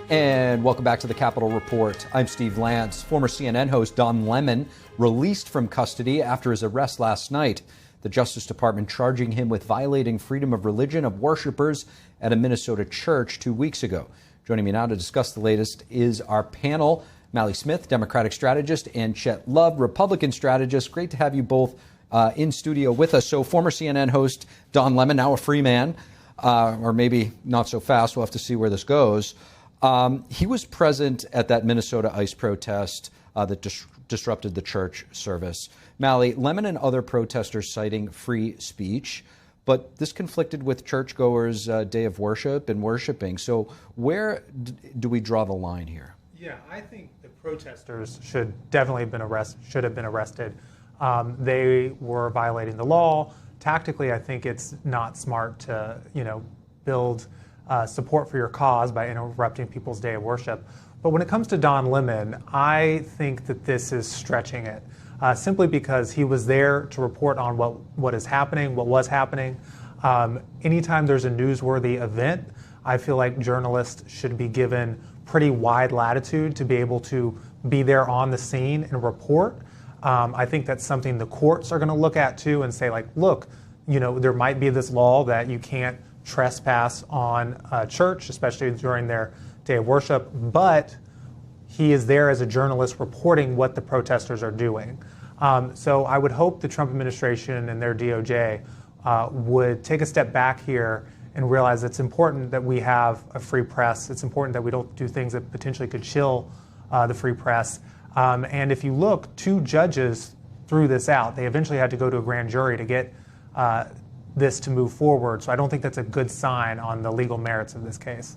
And welcome back to the Capitol Report. I'm Steve Lance. Former CNN host Don Lemon released from custody after his arrest last night. The Justice Department charging him with violating freedom of religion of worshipers at a Minnesota church 2 weeks ago. Joining me now to discuss the latest is our panel, Mally Smith, Democratic strategist, and Chet Love, Republican strategist. Great to have you both in studio with us. So former CNN host Don Lemon, now a free man, or maybe not so fast. We'll have to see where this goes. He was present at that Minnesota ICE protest that disrupted the church service. Mally, Lemon and other protesters citing free speech, but this conflicted with churchgoers' day of worship and worshiping. So where do we draw the line here? Yeah, I think the protesters should have been arrested. They were violating the law. Tactically, I think it's not smart to, build support for your cause by interrupting people's day of worship. But when it comes to Don Lemon, I think that this is stretching it, simply because he was there to report on what was happening. Anytime there's a newsworthy event, I feel like journalists should be given pretty wide latitude to be able to be there on the scene and report. I think that's something the courts are going to look at too and say, like, look, there might be this law that you can't trespass on a church, especially during their day of worship, but he is there as a journalist reporting what the protesters are doing. So I would hope the Trump administration and their DOJ would take a step back here and realize it's important that we have a free press. It's important that we don't do things that potentially could chill the free press. And if you look, 2 judges threw this out. They eventually had to go to a grand jury to get this to move forward. So I don't think that's a good sign on the legal merits of this case.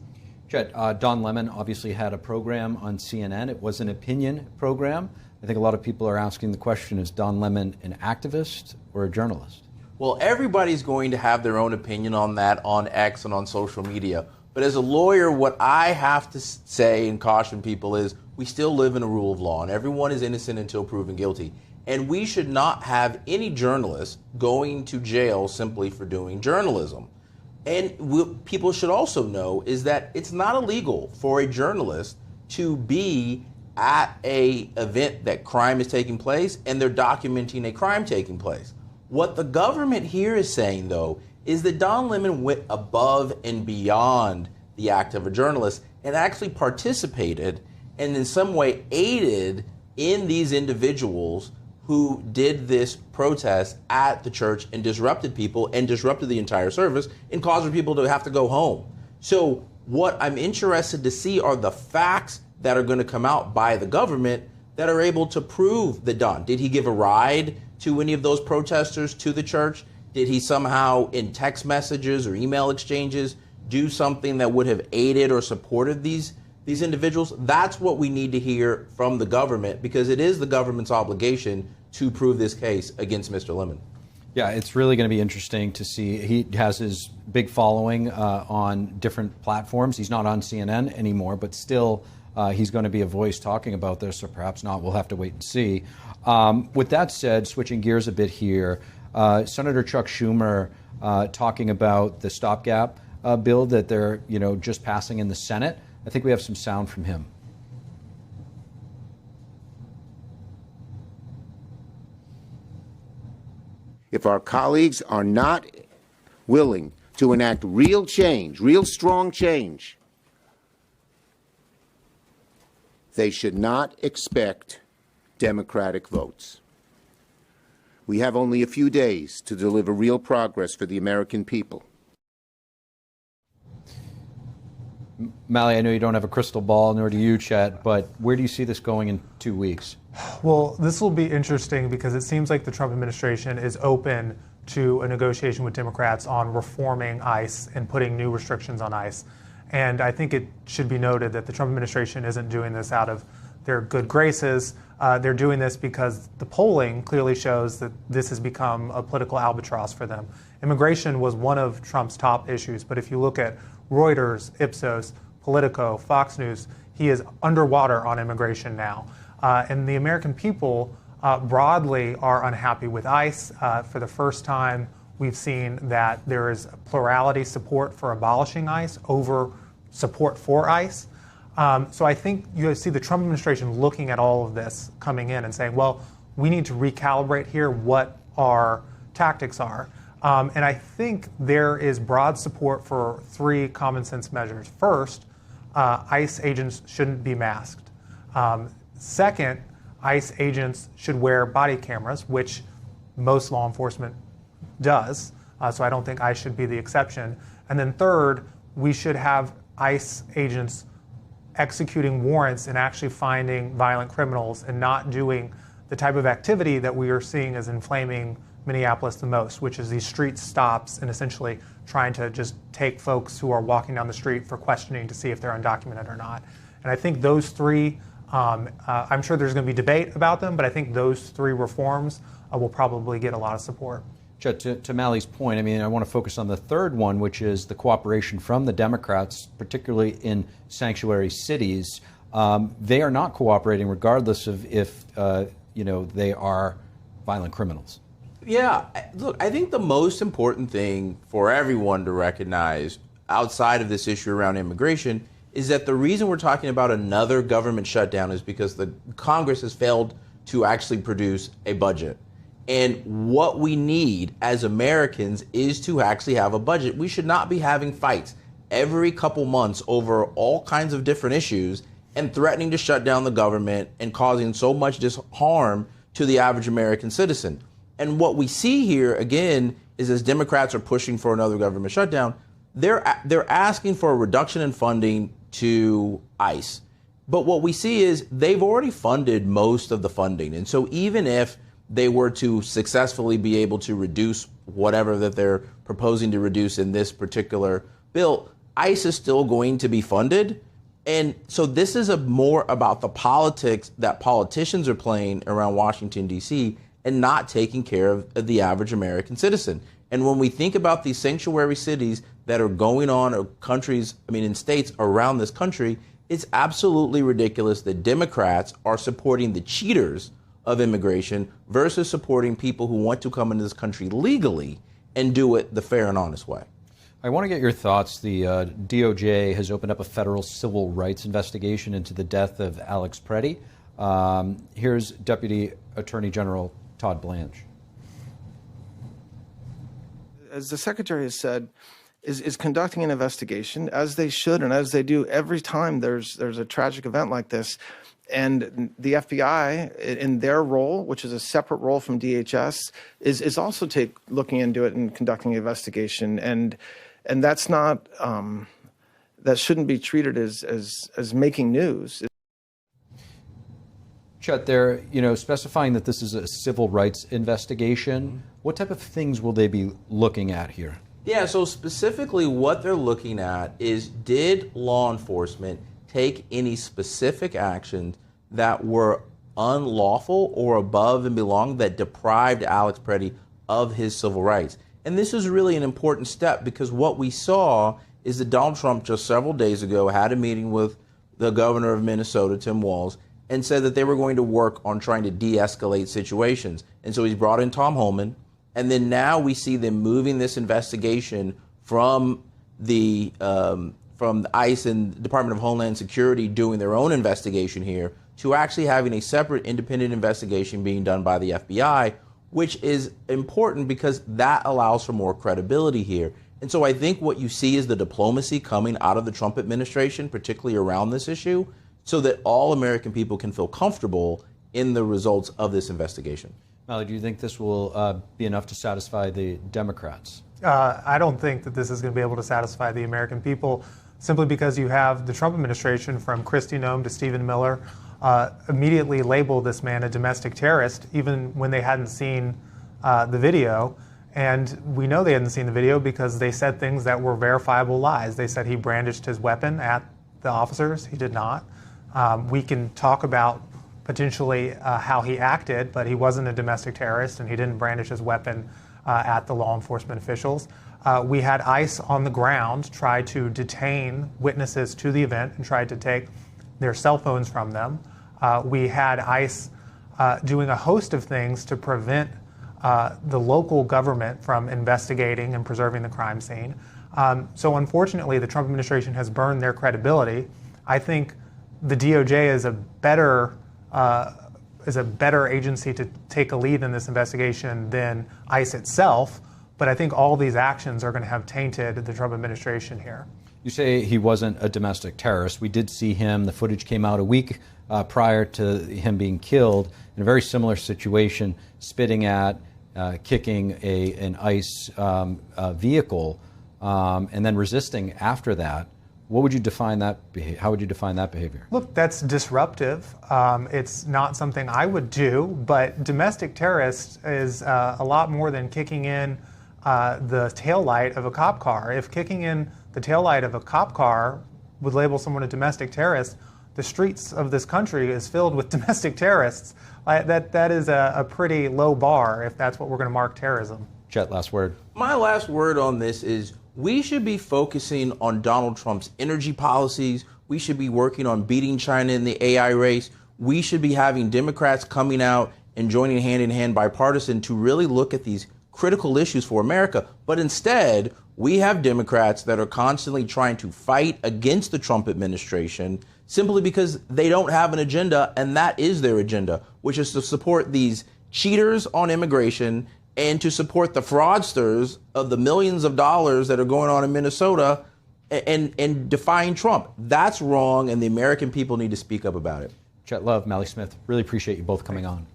Chet, Don Lemon obviously had a program on CNN. It was an opinion program. I think a lot of people are asking the question, is Don Lemon an activist or a journalist? Well, everybody's going to have their own opinion on that on X and on social media. But as a lawyer, what I have to say and caution people is we still live in a rule of law, and everyone is innocent until proven guilty. And we should not have any journalists going to jail simply for doing journalism. And what people should also know is that it's not illegal for a journalist to be at an event that crime is taking place and they're documenting a crime taking place. What the government here is saying, though, is that Don Lemon went above and beyond the act of a journalist and actually participated and in some way aided in these individuals who did this protest at the church and disrupted people and disrupted the entire service and caused people to have to go home. So what I'm interested to see are the facts that are going to come out by the government that are able to prove that Don, did he give a ride to any of those protesters to the church? Did he somehow in text messages or email exchanges do something that would have aided or supported these individuals? That's what we need to hear from the government, because it is the government's obligation to prove this case against Mr. Lemon. Yeah, it's really going to be interesting to see. He has his big following on different platforms. He's not on CNN anymore, but still he's going to be a voice talking about this, or perhaps not. We'll have to wait and see. With that said, switching gears a bit here, Senator Chuck Schumer talking about the stopgap bill that they're just passing in the Senate. I think we have some sound from him. If our colleagues are not willing to enact real change, real strong change, they should not expect Democratic votes. We have only a few days to deliver real progress for the American people. Mally, I know you don't have a crystal ball, nor do you, Chet, but where do you see this going in 2 weeks? Well, this will be interesting because it seems like the Trump administration is open to a negotiation with Democrats on reforming ICE and putting new restrictions on ICE. And I think it should be noted that the Trump administration isn't doing this out of their good graces. They're doing this because the polling clearly shows that this has become a political albatross for them. Immigration was one of Trump's top issues, but if you look at Reuters, Ipsos, Politico, Fox News, he is underwater on immigration now. And the American people broadly are unhappy with ICE. For the first time, we've seen that there is plurality support for abolishing ICE over support for ICE. So I think you see the Trump administration looking at all of this coming in and saying, well, we need to recalibrate here what our tactics are. And I think there is broad support for 3 common sense measures. First, ICE agents shouldn't be masked. Second, ICE agents should wear body cameras, which most law enforcement does. So I don't think ICE should be the exception. And then third, we should have ICE agents executing warrants and actually finding violent criminals and not doing the type of activity that we are seeing as inflaming Minneapolis the most, which is these street stops and essentially trying to just take folks who are walking down the street for questioning to see if they're undocumented or not. And I think those 3, I'm sure there's going to be debate about them, but I think those 3 reforms will probably get a lot of support. Chet, to Mally's point, I mean, I want to focus on the third one, which is the cooperation from the Democrats, particularly in sanctuary cities. They are not cooperating regardless of if, they are violent criminals. Yeah, look, I think the most important thing for everyone to recognize outside of this issue around immigration is that the reason we're talking about another government shutdown is because the Congress has failed to actually produce a budget. And what we need as Americans is to actually have a budget. We should not be having fights every couple months over all kinds of different issues and threatening to shut down the government and causing so much harm to the average American citizen. And what we see here, again, is as Democrats are pushing for another government shutdown, they're asking for a reduction in funding to ICE. But what we see is they've already funded most of the funding. And so even if they were to successfully be able to reduce whatever that they're proposing to reduce in this particular bill, ICE is still going to be funded. And so this is more about the politics that politicians are playing around Washington, D.C., and not taking care of the average American citizen. And when we think about these sanctuary cities that are going on, or in states around this country, it's absolutely ridiculous that Democrats are supporting the cheaters of immigration versus supporting people who want to come into this country legally and do it the fair and honest way. I want to get your thoughts. The DOJ has opened up a federal civil rights investigation into the death of Alex Preddy. Here's Deputy Attorney General Todd Blanche. As the Secretary has said, is conducting an investigation, as they should and as they do every time there's a tragic event like this. And the FBI, in their role, which is a separate role from DHS, is also looking into it and conducting an investigation. And that's not that shouldn't be treated as making news. Chet, they're specifying that this is a civil rights investigation. What type of things will they be looking at here? Yeah, so specifically what they're looking at is, did law enforcement take any specific actions that were unlawful or above and beyond that deprived Alex Preddy of his civil rights? And this is really an important step, because what we saw is that Donald Trump just several days ago had a meeting with the governor of Minnesota, Tim Walz, and said that they were going to work on trying to de-escalate situations. And so he's brought in Tom Homan, and then now we see them moving this investigation from the ICE and the Department of Homeland Security doing their own investigation here to actually having a separate independent investigation being done by the FBI, which is important because that allows for more credibility here. And so I think what you see is the diplomacy coming out of the Trump administration, particularly around this issue, so that all American people can feel comfortable in the results of this investigation. Mally, do you think this will be enough to satisfy the Democrats? I don't think that this is going to be able to satisfy the American people, simply because you have the Trump administration, from Kristi Noem to Stephen Miller, immediately labeled this man a domestic terrorist, even when they hadn't seen the video. And we know they hadn't seen the video because they said things that were verifiable lies. They said he brandished his weapon at the officers. He did not. We can talk about potentially how he acted, but he wasn't a domestic terrorist and he didn't brandish his weapon at the law enforcement officials. We had ICE on the ground try to detain witnesses to the event and tried to take their cell phones from them. We had ICE doing a host of things to prevent the local government from investigating and preserving the crime scene. So unfortunately, the Trump administration has burned their credibility. I think the DOJ is a better agency to take a lead in this investigation than ICE itself. But I think all these actions are going to have tainted the Trump administration here. You say he wasn't a domestic terrorist. We did see him. The footage came out a week prior to him being killed in a very similar situation, spitting at, kicking an ICE vehicle, and then resisting after that. What would you define that? How would you define that behavior? Look, that's disruptive. It's not something I would do, but domestic terrorist is a lot more than kicking in the taillight of a cop car. If kicking in the taillight of a cop car would label someone a domestic terrorist, the streets of this country is filled with domestic terrorists. That is a pretty low bar if that's what we're going to mark terrorism. Chet, last word. My last word on this is we should be focusing on Donald Trump's energy policies. We should be working on beating China in the AI race. We should be having Democrats coming out and joining hand in hand bipartisan to really look at these critical issues for America. But instead, we have Democrats that are constantly trying to fight against the Trump administration simply because they don't have an agenda, and that is their agenda, which is to support these cheaters on immigration and to support the fraudsters of the millions of dollars that are going on in Minnesota and defying Trump. That's wrong, and the American people need to speak up about it. Chet Love, Mally Smith, really appreciate you both coming on.